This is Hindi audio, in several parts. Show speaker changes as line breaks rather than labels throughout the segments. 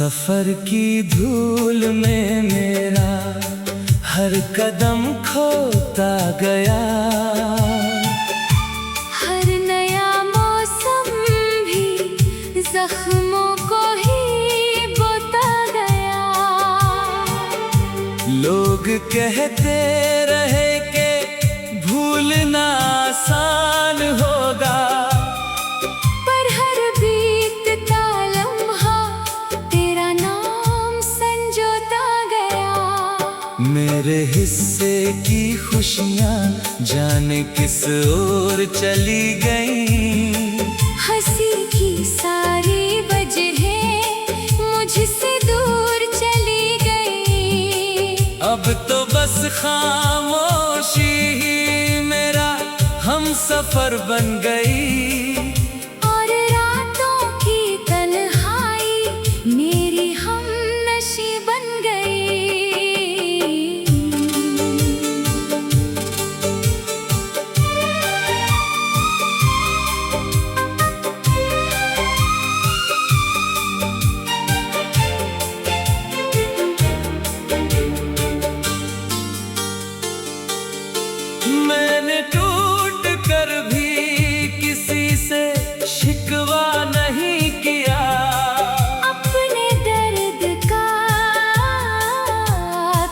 सफर की धूल में मेरा हर कदम खोता गया।
हर नया मौसम भी जख्मों को ही बोता गया।
लोग कहते रहे कि भूलना आसान होगा,
पर हर बीतता लम्हा तेरा नाम संजोता गया।
मेरे हिस्से की खुशियाँ जाने किस ओर चली गईं।
हंसी की सारी वजहें मुझसे दूर चली गई।
अब तो बस खामोशी ही मेरा हम सफर बन गई।
और रातों की तन्हाई मेरी हमनशी बन गई।
मैंने टूट कर भी किसी से शिकवा नहीं किया।
अपने दर्द का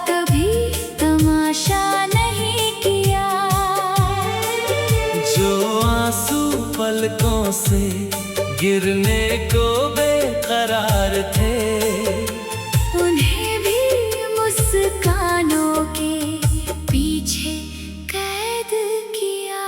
कभी तमाशा नहीं किया।
जो आंसू पलकों से गिरने को बेकरार थे,
उन्हें भी मुस्कानों के पीछे कैद किया।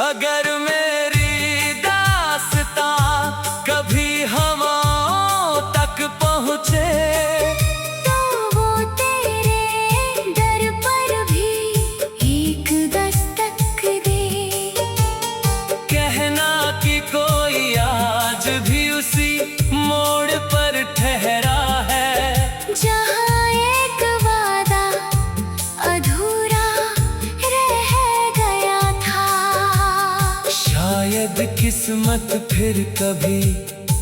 अगर मेरी दास्तां कभी हवाओं तक पहुँचे,
तो वो तेरे दर पर भी एक दस्तक दे।
कहना कि कोई आज भी उसी मोड़ पर ठहरा है।
जहाँ एक वादा अधूरा रह गया था।
शायद किस्मत फिर कभी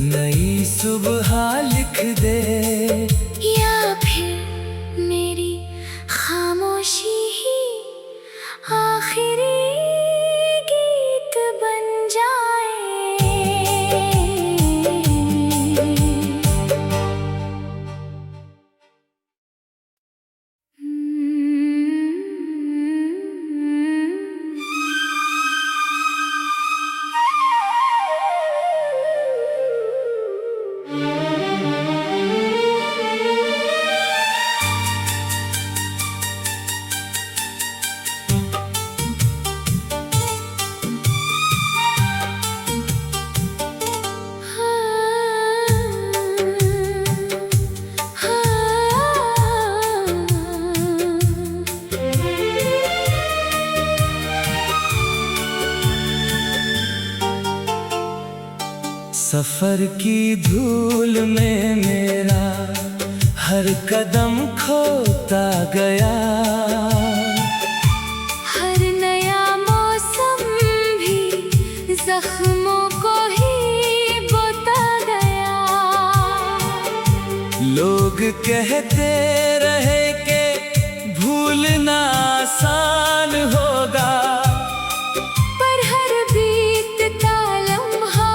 नई सुबह लिख दे।
या फिर मेरी खामोशी ही आखिरी गीत बन जाए।
सफर की धूल में मेरा हर कदम खोता गया।
हर नया मौसम भी जख्मों को ही बोता गया।
लोग कहते रहे कि भूलना आसान होगा,
पर हर बीतता लम्हा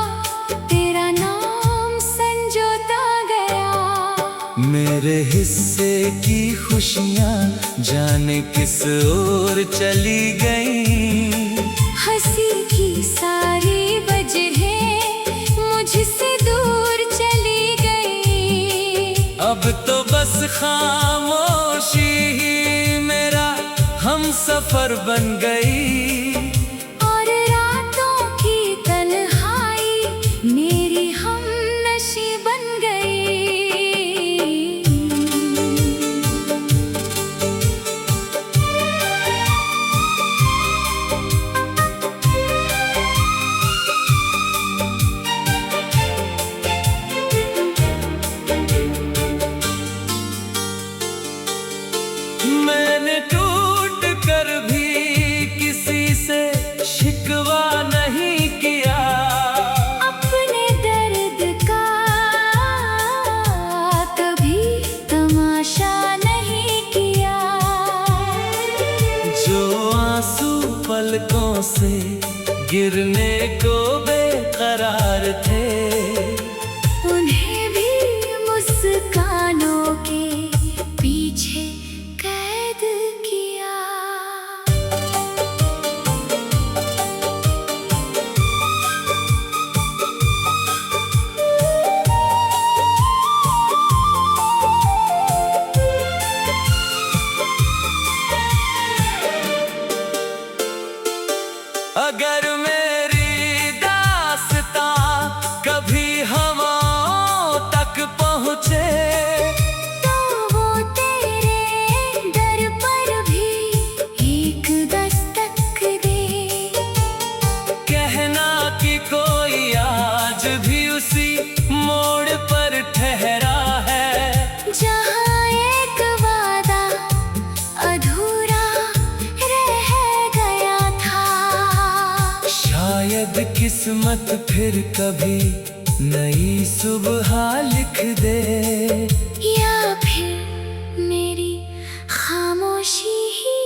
तेरा नाम संजोता गया।
मेरे हिस्से की खुशियाँ जाने किस ओर चली गईं।
हंसी की सारी वजहें मुझसे दूर चली गई।
अब तो बस खामोशी ही मेरा हम सफर बन गई।
और रातों की तन्हाई मेरी हमनशी बन गई।
कर भी किसी से शिकवा नहीं किया,
अपने दर्द का कभी तमाशा नहीं किया।
जो आंसू पलकों से गिरने को बेकरार थे,
उन्हें भी मुस्कानों के पीछे कैद किया।
अगर मेरी दास्तां कभी हवाओं तक पहुँचे,
तो वो तेरे दर पर भी एक दस्तक दे।
कहना कि कोई आज भी उसी मोड़ पर ठहरा है,
जहाँ एक वादा अधूरा रह गया था।
शायद किस्मत फिर कभी नई सुबह लिख दे,
या फिर मेरी खामोशी ही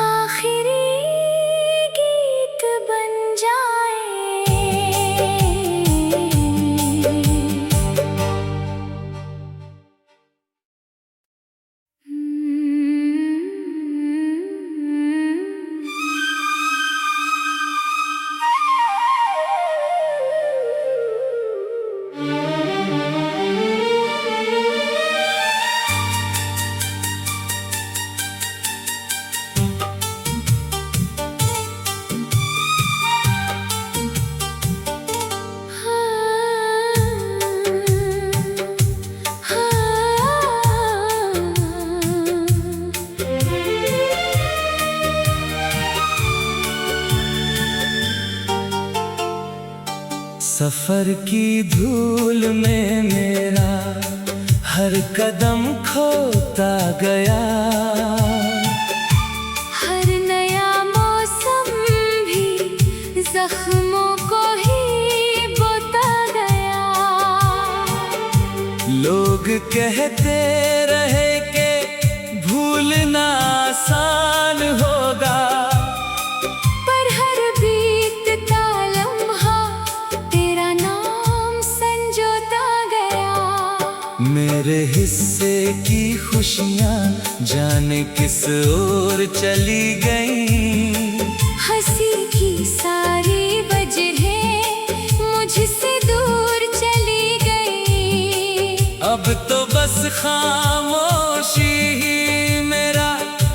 आखिरी गीत बन जाए।
सफर की धूल में मेरा हर कदम खोता गया,
हर नया मौसम भी जख्मों को ही बोता गया।
लोग कहते रहे कि भूलना आसान होगा,
पर हर बीतता लम्हा तेरा नाम संजोता गया।
मेरे हिस्से की खुशियाँ जाने किस ओर चली गईं,
हंसी की सारी वजहें मुझसे दूर चली गई।
अब तो बस खामोशी ही मेरा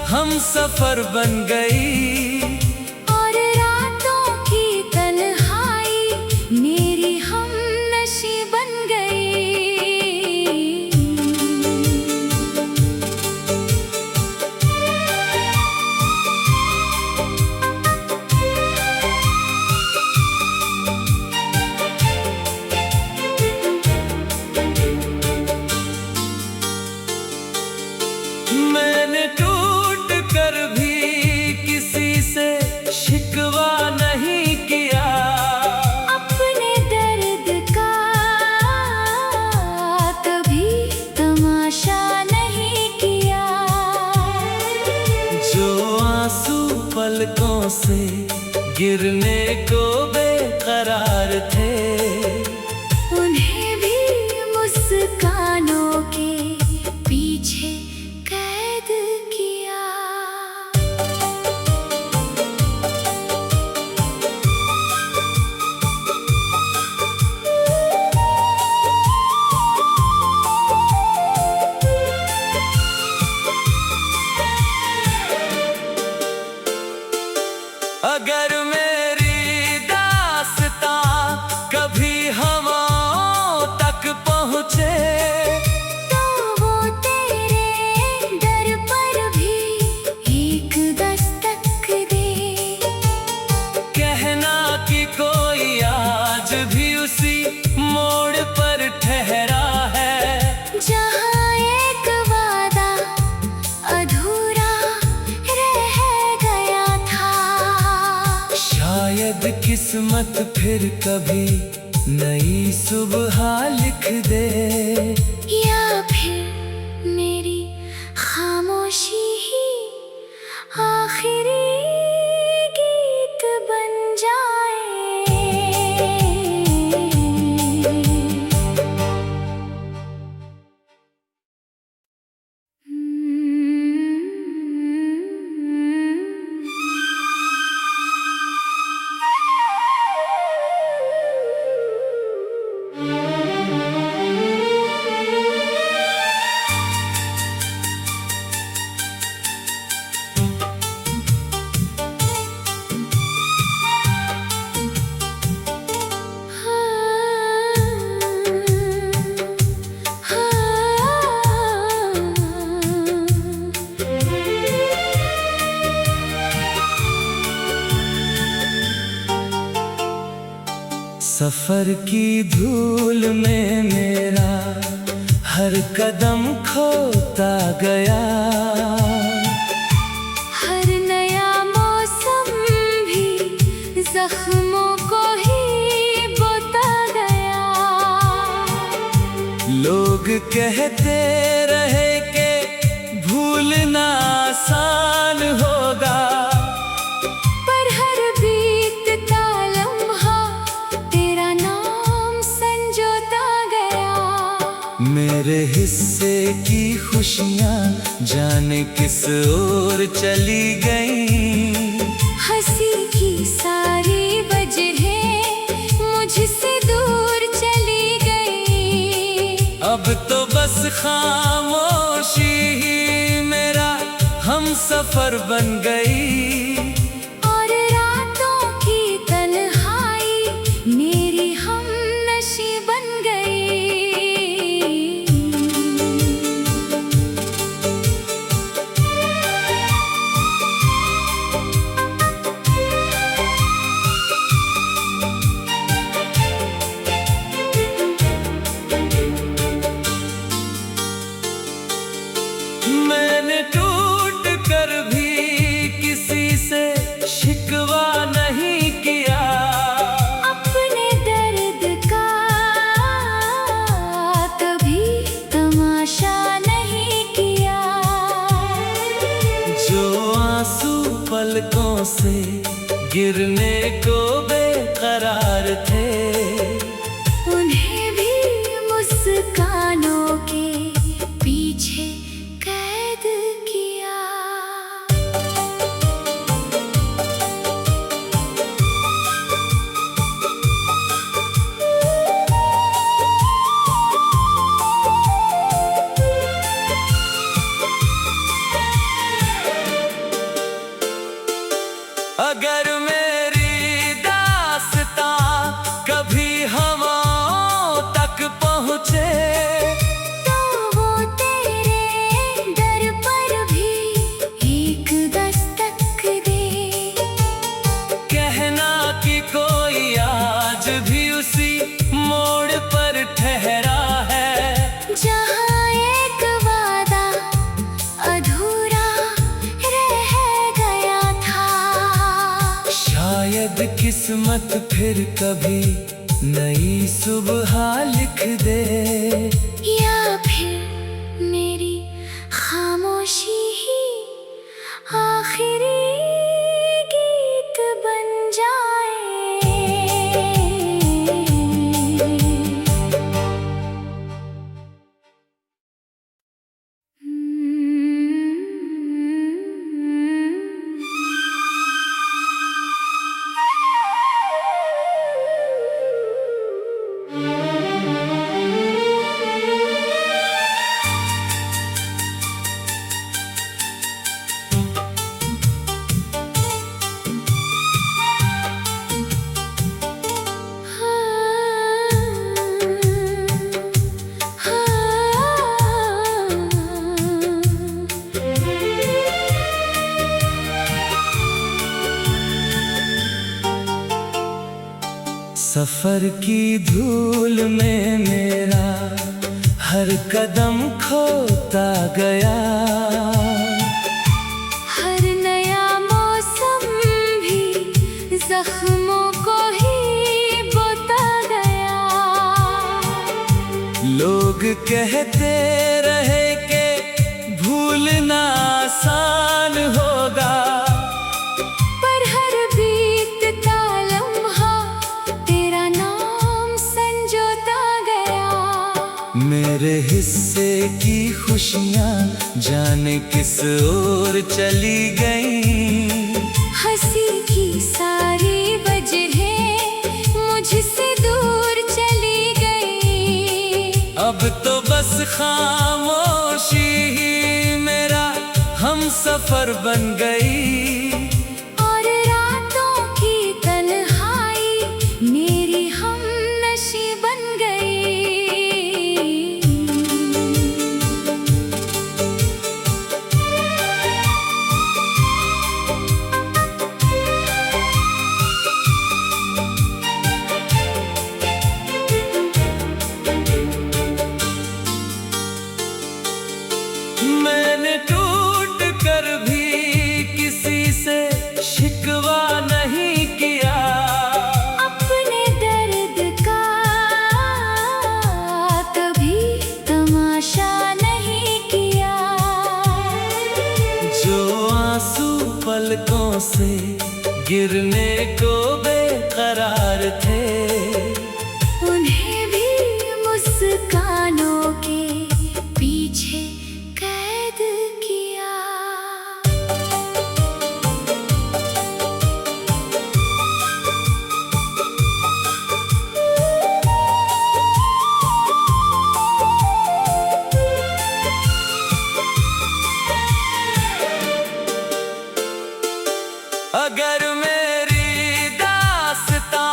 हम सफर बन गई,
और रातों की तन्हाई मेरी हमनशी बन गई।
मैंने टूट कर भी किसी से शिकवा नहीं किया,
अपने दर्द का कभी तमाशा नहीं किया।
जो आंसू पलकों से गिरने को बेकरार थे,
उन्हें भी मुस्कानों के पीछे कैद किया।
अगर मेरी दास्तां किस्मत फिर कभी नई सुबह लिख दे,
या फिर मेरी खामोशी ही आखिरी गीत बन जाए।
सफर की धूल में मेरा हर कदम खोता गया,
हर नया मौसम भी जख्मों को ही बोता गया।
लोग कहते रहे कि भूलना आसान होगा,
पर हर बीतता लम्हा तेरा नाम संजोता गया।
मेरे हिस्से की खुशियाँ जाने किस ओर चली गईं,
हंसी की सारी वजहें मुझसे दूर चली गई।
अब तो बस खामोशी ही मेरा हम सफर बन गई,
और रातों की तन्हाई मेरी हमनशी बन गई।
मैंने टूट कर भी किसी से शिकवा नहीं किया,
अपने दर्द का कभी तमाशा नहीं किया।
जो आंसू पलकों से गिरने को बेकरार थे,
उन्हें भी मुस्कानों के पीछे कैद किया।
अगर मेरी दास्तां कभी हवाओं तक पहुँचे,
तो वो तेरे दर पर भी एक दस्तक दे।
कहना कि कोई आज भी उसी मोड़ पर ठहरा है,
जहाँ एक वादा अधूरा रह गया था।
शायद किस्मत फिर कभी नई सुबह लिख दे,
या फिर मेरी खामोशी ही आखिरी गीत बन जाए।
सफर की धूल में मेरा हर कदम खोता गया,
हर नया मौसम भी जख्मों
कहते रहे कि भूलना आसान होगा,
पर हर बीतता लम्हा तेरा नाम संजोता गया।
मेरे हिस्से की खुशियाँ जाने किस ओर चली गईं।
हंसी की सारी वजहें मुझसे दूर चली गई।
अब तो बस खामोशी ही मेरा हम सफर बन गई।
और रातों की तन्हाई मेरी हमनशी बन गई।
मैंने टूट कर भी किसी से शिकवा नहीं किया।
अपने दर्द का कभी तमाशा नहीं किया।
जो आंसू पलकों से गिरने को बेकरार थे,
उन्हें भी मुस्कानों के पीछे कैद किया।
अगर मेरी दास्तां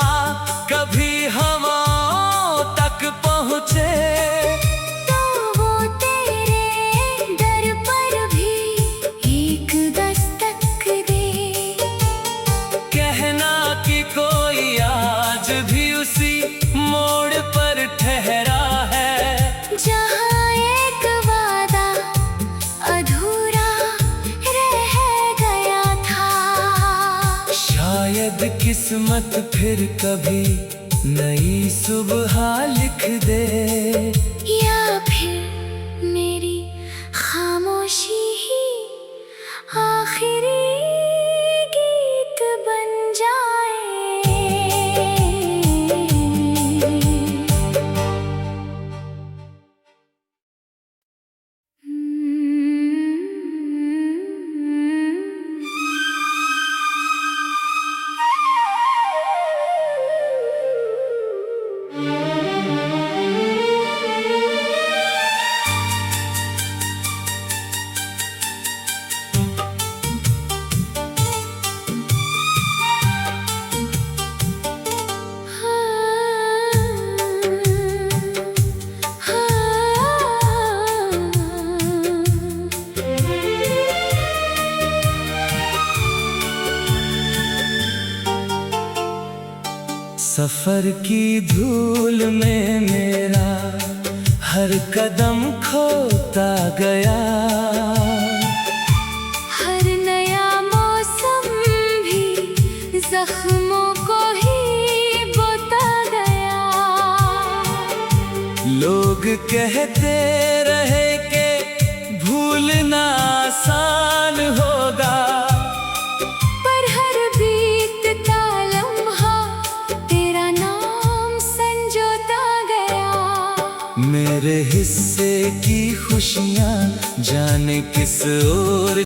कभी हवाओं तक पहुँचे,
तो वो तेरे दर पर भी एक दस्तक दे।
कहना कि कोई आज भी उसी मोड़ पर ठहरा है,
जहाँ एक वादा अधूरा रह गया था।
शायद किस्मत फिर कभी नई सुबह लिख दे,
या फिर मेरी खामोशी ही आखिरी गीत बन जाए।
सफर की धूल में मेरा हर कदम खोता गया।
हर नया मौसम भी जख्मों को ही बोता गया।
लोग कहते रहे कि भूलना आसान होगा,
पर हर बीतता लम्हा तेरा नाम संजोता गया।
मेरे हिस्से की खुशियाँ जाने किस ओर